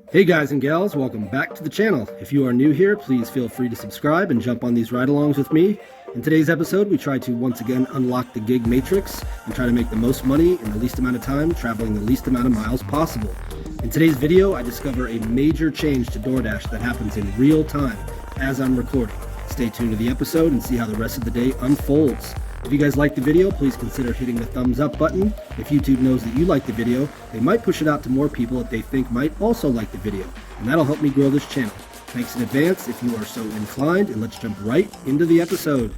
Hey guys and gals, welcome back to the channel. If you are new here, please feel free to subscribe and jump on these ride-alongs with me. In today's episode, we try to once again unlock the gig matrix and try to make the most money in the least amount of time, traveling the least amount of miles possible. In today's video, I discover a major change to DoorDash that happens in real time as I'm recording. Stay tuned to the episode and see how the rest of the day unfolds. If you guys like the video, please consider hitting the thumbs up button. If YouTube knows that you like the video, they might push it out to more people that they think might also like the video, and that'll help me grow this channel. Thanks in advance if you are so inclined, and let's jump right into the episode.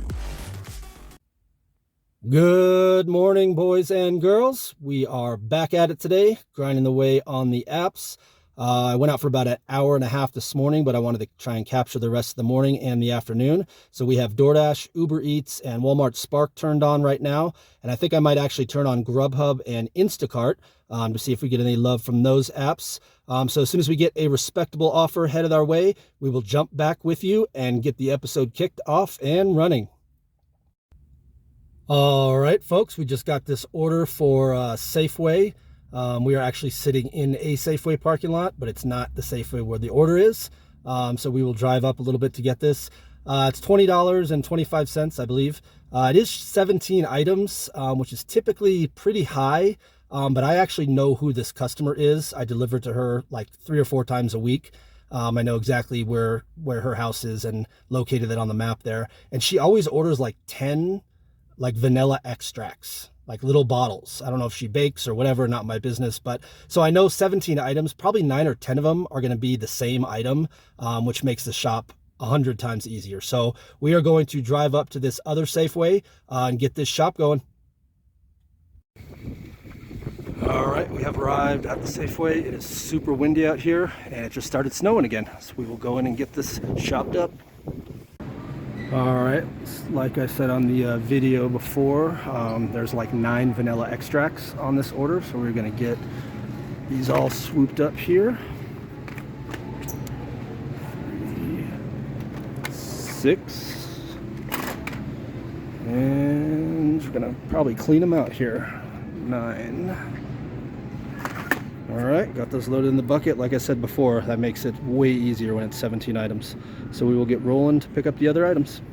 Good morning, boys and girls. We are back at it today, grinding away on the apps. I went out for about an hour and a half this morning, but I wanted to try and capture the rest of the morning and the afternoon. So we have DoorDash, Uber Eats, and Walmart Spark turned on right now. And I think I might actually turn on Grubhub and Instacart to see if we get any love from those apps. So as soon as we get a respectable offer headed our way, we will jump back with you and get the episode kicked off and running. All right, folks, we just got this order for Safeway. We are actually sitting in a Safeway parking lot, but it's not the Safeway where the order is. So we will drive up a little bit to get this. It's $20.25, I believe. It is 17 items, which is typically pretty high. But I actually know who this customer is. I deliver to her like 3 or 4 times a week. I know exactly where her house is and located it on the map there. And she always orders like 10 like vanilla extracts, like little bottles. I don't know if she bakes or whatever, not my business. But so I know 17 items, probably 9 or 10 of them are going to be the same item, which makes the shop 100 times easier. So we are going to drive up to this other Safeway and get this shop going. All right, we have arrived at the Safeway. It is super windy out here and it just started snowing again. So we will go in and get this shopped up. All right, like I said on the video before, there's like 9 vanilla extracts on this order, so we're gonna get these all swooped up here. 3, 6, and we're gonna probably clean them out here. 9. All right, got those loaded in the bucket. Like I said before, that makes it way easier when it's 17 items. So we will get rolling to pick up the other items.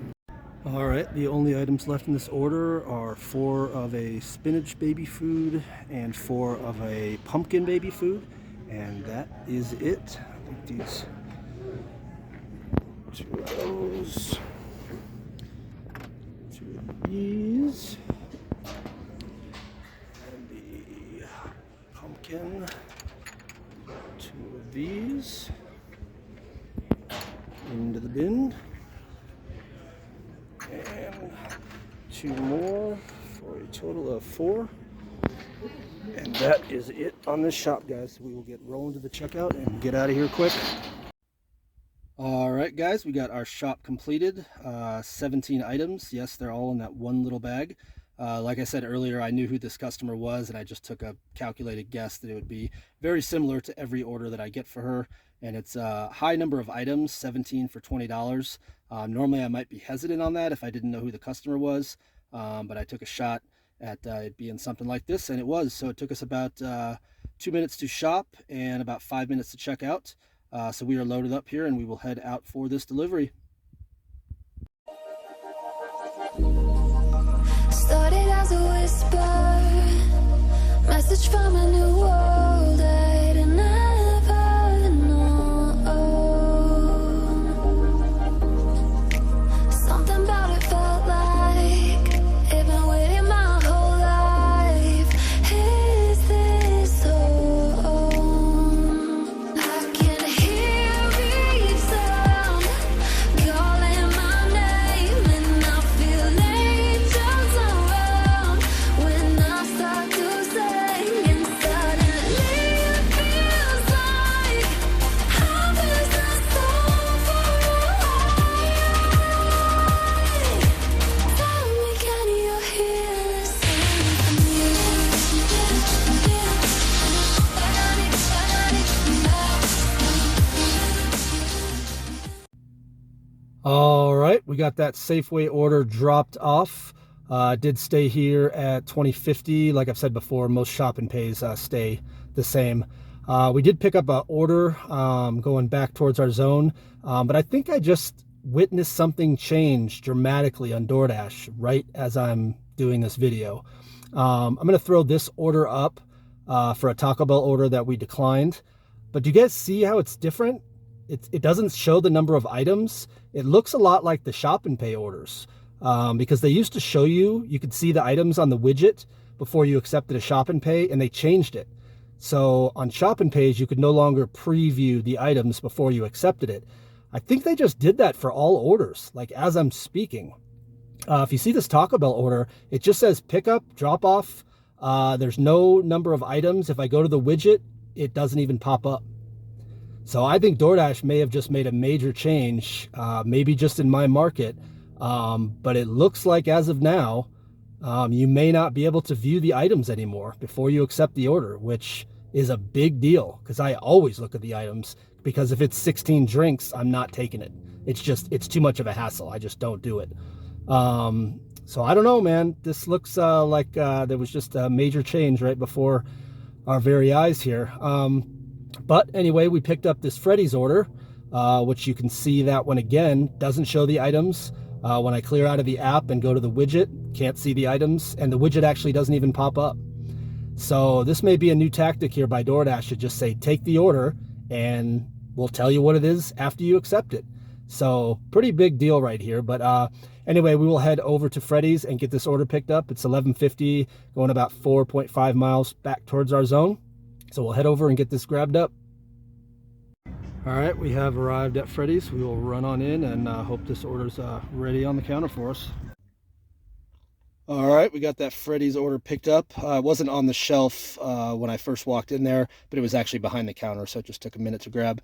All right, the only items left in this order are 4 of a spinach baby food and 4 of a pumpkin baby food. And that is it. I think these 2 of those, 2 of these, and the pumpkin. 2 of these into the bin, and 2 more for a total of 4. And that is it on this shop, guys. We will get rolling to the checkout and get out of here quick. All right, guys, we got our shop completed. 17 items. Yes, they're all in that one little bag. Like I said earlier, I knew who this customer was, and I just took a calculated guess that it would be very similar to every order that I get for her. And it's a high number of items, 17 for $20. Normally, I might be hesitant on that if I didn't know who the customer was, but I took a shot at it being something like this, and it was. So it took us about 2 minutes to shop and about 5 minutes to check out. So we are loaded up here, and we will head out for this delivery. Started as a whisper, message from a new world I'd never known. Something about it felt like it'd been waiting my whole life. Is this home? I can hear each sound calling my name, and I feel angels around when I start to sing, and suddenly it feels like heaven's not so far away. Tell me, can you hear the symphony? All right, we got that Safeway order dropped off. Did stay here at $20.50. Like I've said before, most shop and pays stay the same. We did pick up an order going back towards our zone, but I think I just witnessed something change dramatically on DoorDash right as I'm doing this video. I'm going to throw this order up for a Taco Bell order that we declined. But do you guys see how it's different? It doesn't show the number of items. It looks a lot like the Shop and Pay orders because they used to show you could see the items on the widget before you accepted a Shop and Pay, and they changed it. So on Shop and Pays, you could no longer preview the items before you accepted it. I think they just did that for all orders, like as I'm speaking. If you see this Taco Bell order, it just says pickup, drop off. There's no number of items. If I go to the widget, it doesn't even pop up. So I think DoorDash may have just made a major change, maybe just in my market. But it looks like as of now, you may not be able to view the items anymore before you accept the order, which is a big deal because I always look at the items, because if it's 16 drinks, I'm not taking it. It's too much of a hassle. I just don't do it. So I don't know, man. This looks like there was just a major change right before our very eyes here. But anyway, we picked up this Freddy's order, which you can see that one again doesn't show the items. When I clear out of the app and go to the widget, can't see the items, and the widget actually doesn't even pop up. So this may be a new tactic here by DoorDash to just say, take the order and we'll tell you what it is after you accept it. So pretty big deal right here. But anyway, we will head over to Freddy's and get this order picked up. It's 11:50, going about 4.5 miles back towards our zone. So we'll head over and get this grabbed up. All right, we have arrived at Freddy's. We will run on in and hope this order's ready on the counter for us. All right, we got that Freddy's order picked up. It wasn't on the shelf when I first walked in there, but it was actually behind the counter, so it just took a minute to grab.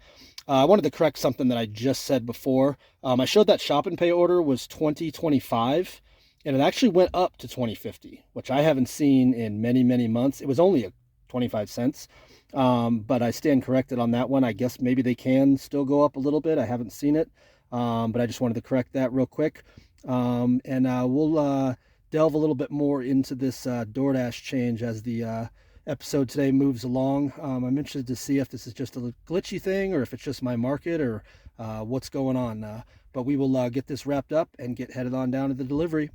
I wanted to correct something that I just said before. I showed that Shop and Pay order was $20.25, and it actually went up to $20.50, which I haven't seen in many, many months. It was only 25 cents. But I stand corrected on that one. I guess maybe they can still go up a little bit. I haven't seen it, but I just wanted to correct that real quick. And we'll delve a little bit more into this DoorDash change as the episode today moves along. I'm interested to see if this is just a glitchy thing or if it's just my market or what's going on. But we will get this wrapped up and get headed on down to the delivery.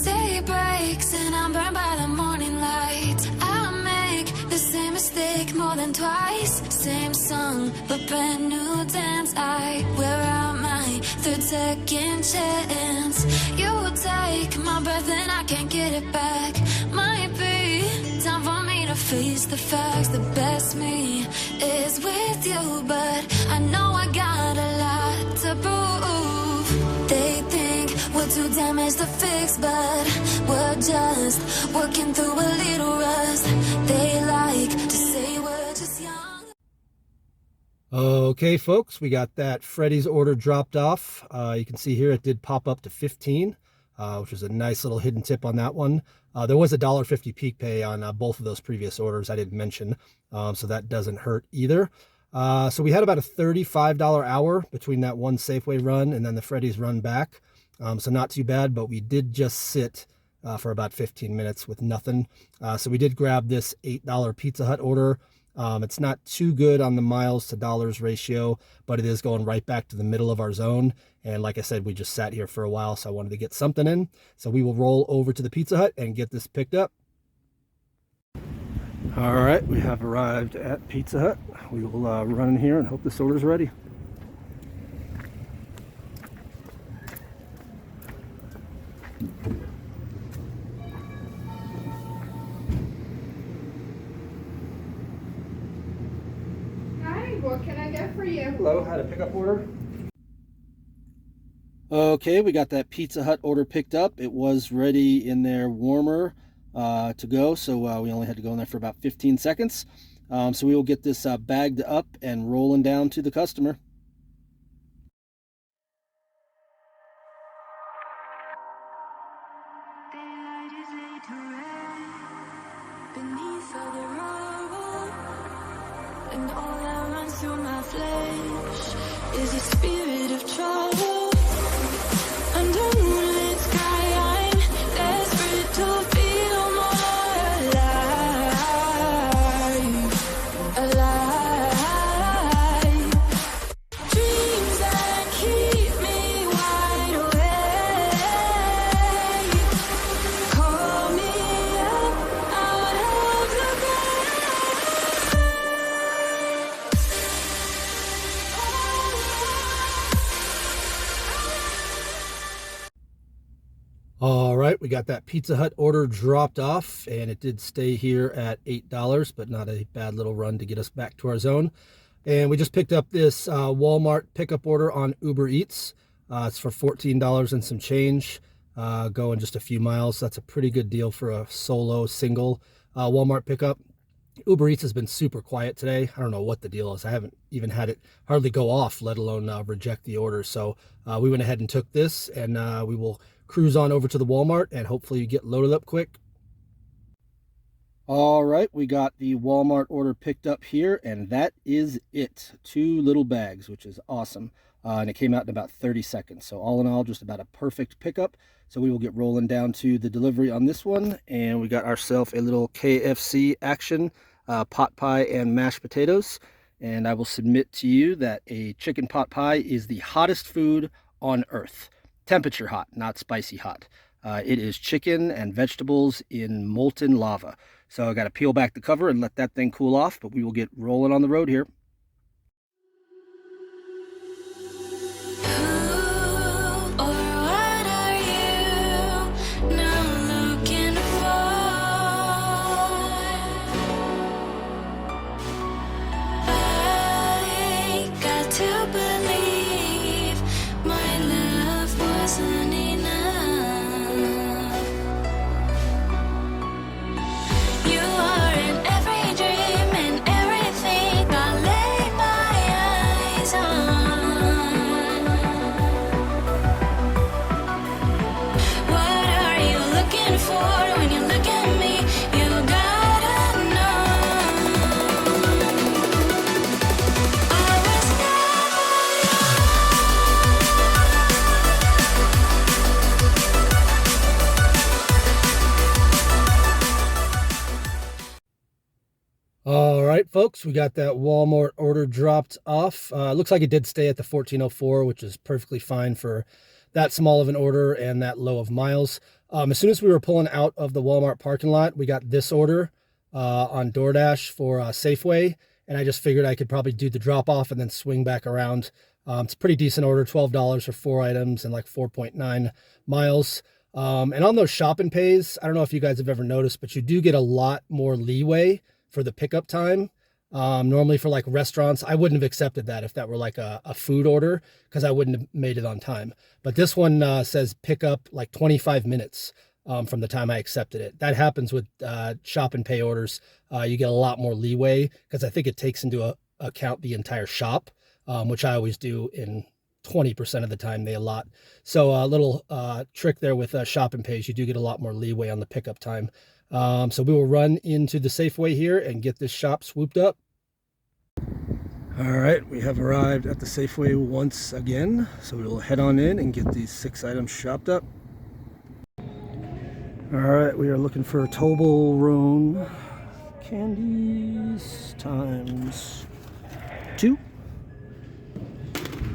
Day breaks and I'm burned by the morning light. I make the same mistake more than twice. Same song, but brand new dance. I wear out my third second chance. You take my breath and I can't get it back. Might be time for me to face the facts. The best me is with you, but I know I got a lot to prove. They think we're too damaged to fix, but we're just working through a little rust. They like to say we're just young. Okay, folks, we got that Freddy's order dropped off. You can see here it did pop up to 15, which was a nice little hidden tip on that one. There was a $1.50 peak pay on both of those previous orders I didn't mention, so that doesn't hurt either. So we had about a $35 hour between that one Safeway run and then the Freddy's run back. So not too bad, but we did just sit for about 15 minutes with nothing. So we did grab this $8 Pizza Hut order. It's not too good on the miles to dollars ratio, but it is going right back to the middle of our zone. And like I said, we just sat here for a while, so I wanted to get something in. So we will roll over to the Pizza Hut and get this picked up. All right, we have arrived at Pizza Hut. We will run in here and hope this order is ready. Hi, what can I get for you? Hello, had a pickup order. Okay, we got that Pizza Hut order picked up. It was ready in there warmer to go, so we only had to go in there for about 15 seconds. So we will get this bagged up and rolling down to the customer. Beneath all the rubble and all the spirit of trouble. Under moonlit sky, I'm desperate to feel more alive. Alive. Dreams that keep me wide awake. Call me up out of the All right, we got that Pizza Hut order dropped off, and it did stay here at $8, but not a bad little run to get us back to our zone. And we just picked up this Walmart pickup order on Uber Eats. It's for $14 and some change, going just a few miles. That's a pretty good deal for a solo, single Walmart pickup. Uber Eats has been super quiet today. I don't know what the deal is. I haven't even had it hardly go off, let alone reject the order. So we went ahead and took this, and we will cruise on over to the Walmart and hopefully get loaded up quick. All right, we got the Walmart order picked up here, and that is it. 2 little bags, which is awesome. And it came out in about 30 seconds. So all in all, just about a perfect pickup. So we will get rolling down to the delivery on this one. And we got ourselves a little KFC action, pot pie and mashed potatoes. And I will submit to you that a chicken pot pie is the hottest food on earth. Temperature hot, not spicy hot. It is chicken and vegetables in molten lava. So I got to peel back the cover and let that thing cool off, but we will get rolling on the road here. Who or what are you now looking for? I got to believe my love wasn't enough. You are in every dream and everything I lay my eyes on. What are you looking for when you look at me? You gotta know. I was All right, folks, we got that Walmart order dropped off. Looks like it did stay at the 1404, which is perfectly fine for that small of an order and that low of miles. As soon as we were pulling out of the Walmart parking lot, we got this order on DoorDash for Safeway, and I just figured I could probably do the drop off and then swing back around. It's a pretty decent order, $12 for 4 items and like 4.9 miles. And on those shop and pays, I don't know if you guys have ever noticed, but you do get a lot more leeway for the pickup time. Normally for like restaurants, I wouldn't have accepted that if that were like a food order, because I wouldn't have made it on time. But this one says pick up like 25 minutes from the time I accepted it. That happens with shop and pay orders. You get a lot more leeway because I think it takes into account the entire shop, which I always do in 20% of the time they allot. So a little trick there with shop and pays, you do get a lot more leeway on the pickup time. So we will run into the Safeway here and get this shop swooped up. All right, we have arrived at the Safeway once again. So we will head on in and get these 6 items shopped up. All right, we are looking for Toblerone candies times 2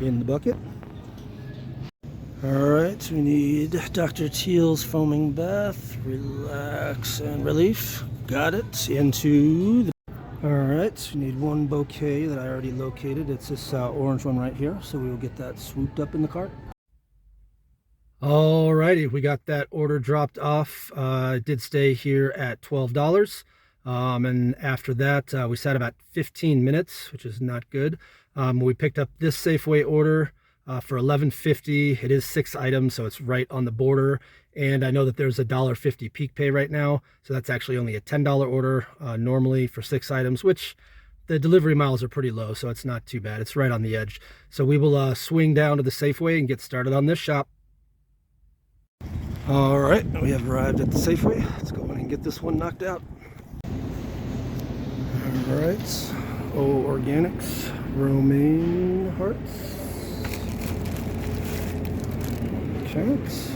in the bucket. All right, we need Dr. Teal's foaming bath, relax and relief. Got it. Into the... All right, we need 1 bouquet that I already located. It's this orange one right here, so we will get that swooped up in the cart. All righty, we got that order dropped off. It did stay here at $12. And after that, we sat about 15 minutes, which is not good. We picked up this Safeway order for $11.50. It is 6 items, so it's right on the border. And I know that there's a $1.50 peak pay right now, so that's actually only a $10 order normally for 6 items, which the delivery miles are pretty low, so it's not too bad. It's right on the edge. So we will swing down to the Safeway and get started on this shop. All right, we have arrived at the Safeway. Let's go in and get this one knocked out. All right, organics, romaine hearts. chance.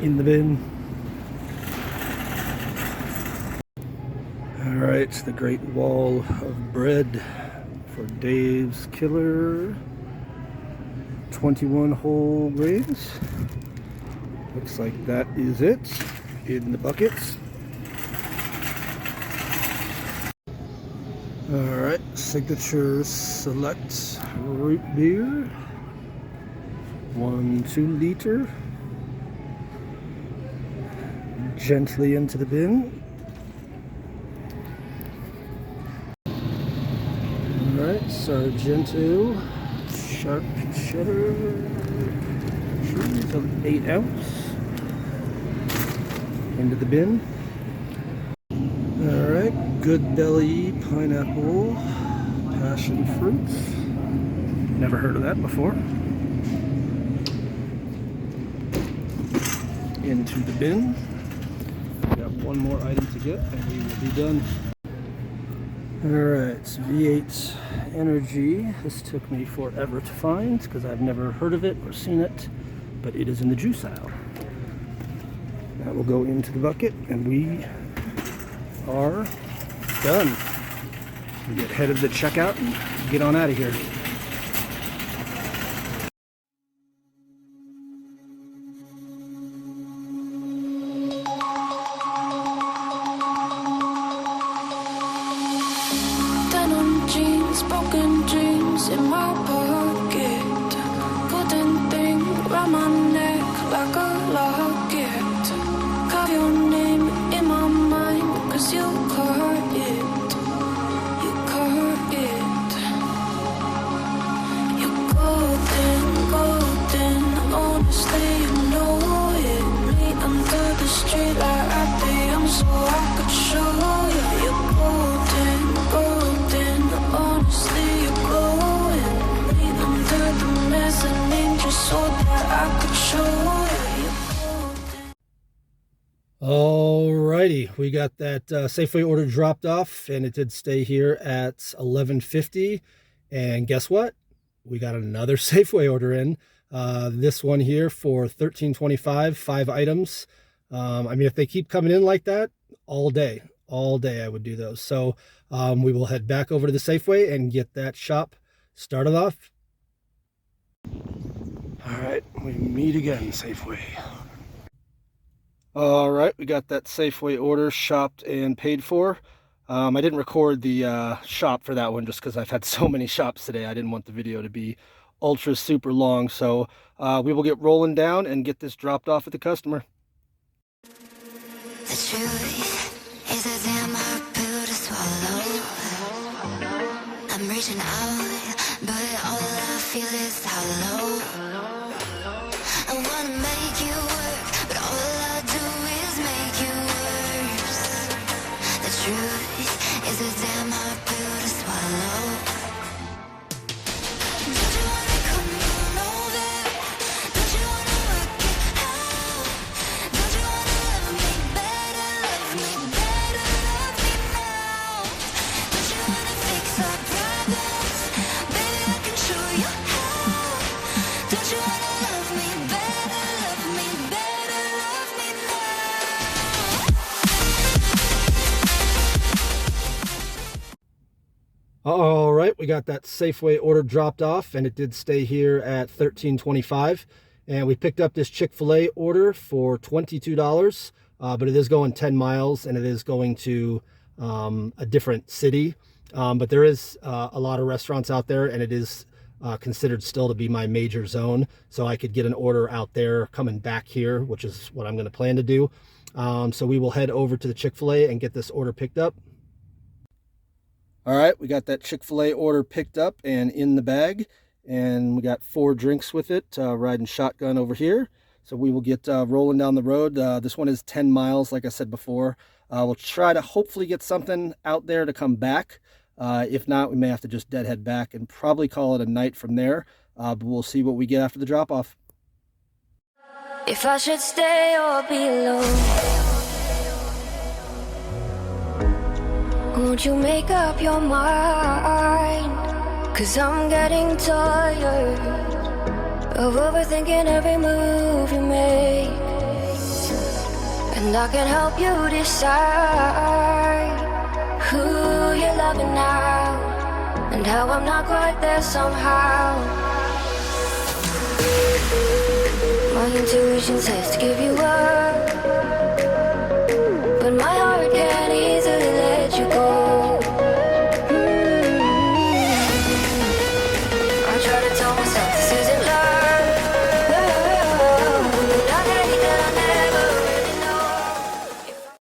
In the bin. Alright, the Great Wall of Bread for Dave's Killer. 21 whole grains. Looks like that is it in the buckets. Alright, Signature Select Root Beer. 1 2-liter. Gently into the bin. Alright, Sargento Sharp Cheddar cheese of 8 ounce. Into the bin. Alright, Good Belly Pineapple Passion Fruits. Never heard of that before. Into the bin. We got one more item to get and we will be done. Alright, V8 Energy. This took me forever to find because I've never heard of it or seen it, but it is in the juice aisle. That will go into the bucket and we are done. We get head of the checkout and get on out of here. Denim jeans, broken dreams in my pocket. Golden thing round my neck like a locket. Carve your name in my mind, 'cause you caught it. You caught it. You're golden, golden. Honestly, you know it. Me under the street like I am, so I could show you. You're golden, golden. Honestly, you're glowing. Me under the mezzanine, just so that I could show you. Alrighty, we got that Safeway order dropped off and it did stay here at 11:50. And guess what? We got another Safeway order in. This one here for $13.25, 5 items. I mean, if they keep coming in like that, all day I would do those. So we will head back over to the Safeway and get that shop started off. All right, we meet again, Safeway. All right, we got that Safeway order shopped and paid for. I didn't record the shop for that one just because I've had so many shops today. I didn't want the video to be ultra super long. So we will get rolling down and get this dropped off at the customer. The truth is a damn hard pill to swallow. I'm reaching out, but all I feel is hollow. I wanna make you work, but all I do is make you worse. The truth is a damn hard pill to swallow. Don't you wanna come on over? Don't you wanna work it out? Don't you wanna love me better, love me better, love me now? Don't you wanna fix our problems? Baby, I can show you how. Don't you wanna love me better, love me better, love me now? All right, we got that Safeway order dropped off and it did stay here at $13.25. And we picked up this Chick-fil-A order for $22, but it is going 10 miles and it is going to a different city. But there is a lot of restaurants out there and it is considered still to be my major zone. So I could get an order out there coming back here, which is what I'm going to plan to do. So we will head over to the Chick-fil-A and get this order picked up. All right, we got that Chick-fil-A order picked up and in the bag, and we got 4 drinks with it, riding shotgun over here. So we will get rolling down the road. This one is 10 miles, like I said before. We'll try to hopefully get something out there to come back. If not, we may have to just deadhead back and probably call it a night from there. But we'll see what we get after the drop-off. If I should stay or be alone, won't you make up your mind? 'Cause I'm getting tired of overthinking every move you make. And I can help you decide who you're loving now, and how I'm not quite there somehow. My intuition says to give you up, but my heart can't easily let you go. I try to tell myself this isn't love, but I hate that I never really know.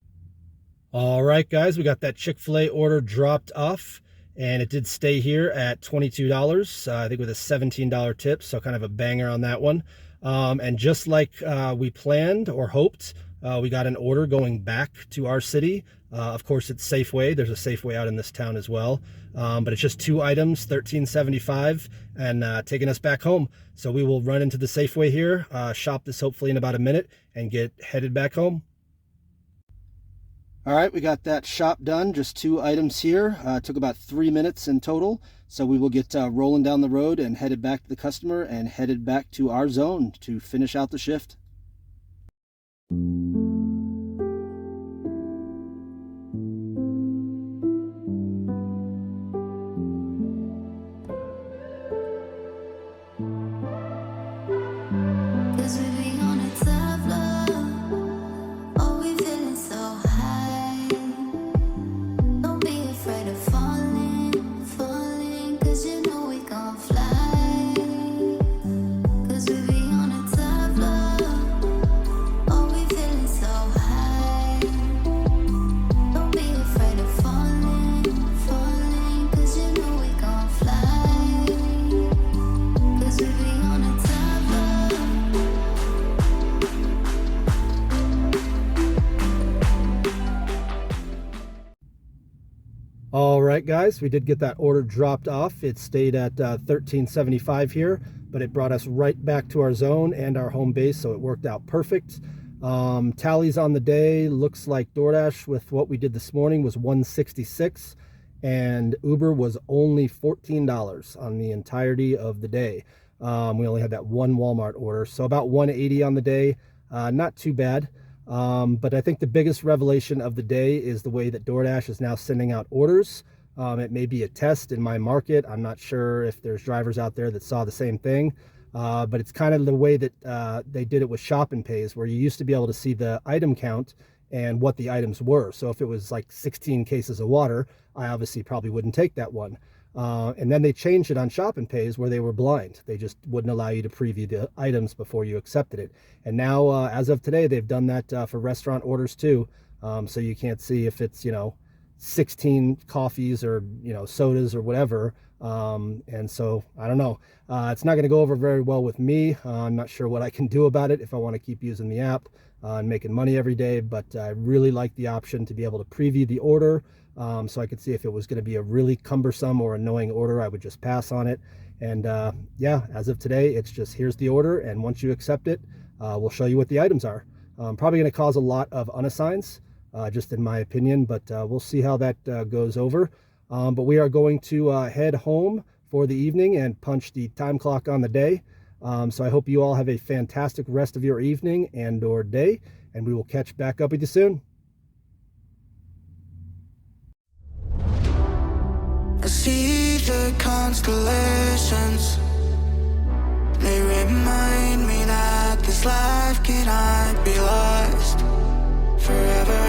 All right, guys, we got that Chick-fil-A order dropped off, and it did stay here at $22, I think with a $17 tip, so kind of a banger on that one. And just like we planned or hoped, we got an order going back to our city. Of course, it's Safeway. There's a Safeway out in this town as well. But it's just 2 items, $13.75, and taking us back home. So we will run into the Safeway here, shop this hopefully in about a minute, and get headed back home. All right, we got that shop done. Just 2 items here. It took about 3 minutes in total. So we will get rolling down the road and headed back to the customer and headed back to our zone to finish out the shift. Cause we be on a tough love. Oh, we feeling so high. Don't be afraid of falling, cause you know we gon' fly. Cause we be on a tough love. Oh, we feeling so high. Don't be afraid of falling, cause you know we gon' fly. Cause we be on a tough love. All right, guys, we did get that order dropped off. It stayed at $13.75 here, but it brought us right back to our zone and our home base, so it worked out perfect. Tallies on the day, looks like DoorDash with what we did this morning was $166, and Uber was only $14 on the entirety of the day. We only had that one Walmart order, so about $180 on the day. Not too bad. But I think the biggest revelation of the day is the way that DoorDash is now sending out orders. It may be a test in my market. I'm not sure if there's drivers out there that saw the same thing. But it's kind of the way that they did it with Shop and Pays, where you used to be able to see the item count and what the items were. So if it was like 16 cases of water, I obviously probably wouldn't take that one. And then they changed it on Shop and Pays where they were blind. They just wouldn't allow you to preview the items before you accepted it. And now, as of today, they've done that for restaurant orders too. So you can't see if it's, 16 coffees or, sodas or whatever. And so I don't know. It's not going to go over very well with me. I'm not sure what I can do about it if I want to keep using the app and making money every day. But I really like the option to be able to preview the order. So I could see if it was going to be a really cumbersome or annoying order, I would just pass on it. And yeah, as of today, it's just here's the order. And once you accept it, we'll show you what the items are. Probably going to cause a lot of unassigns, just in my opinion, but we'll see how that goes over. But we are going to head home for the evening and punch the time clock on the day. So I hope you all have a fantastic rest of your evening and or day, and we will catch back up with you soon. I see the constellations. They remind me that this life cannot be lost forever.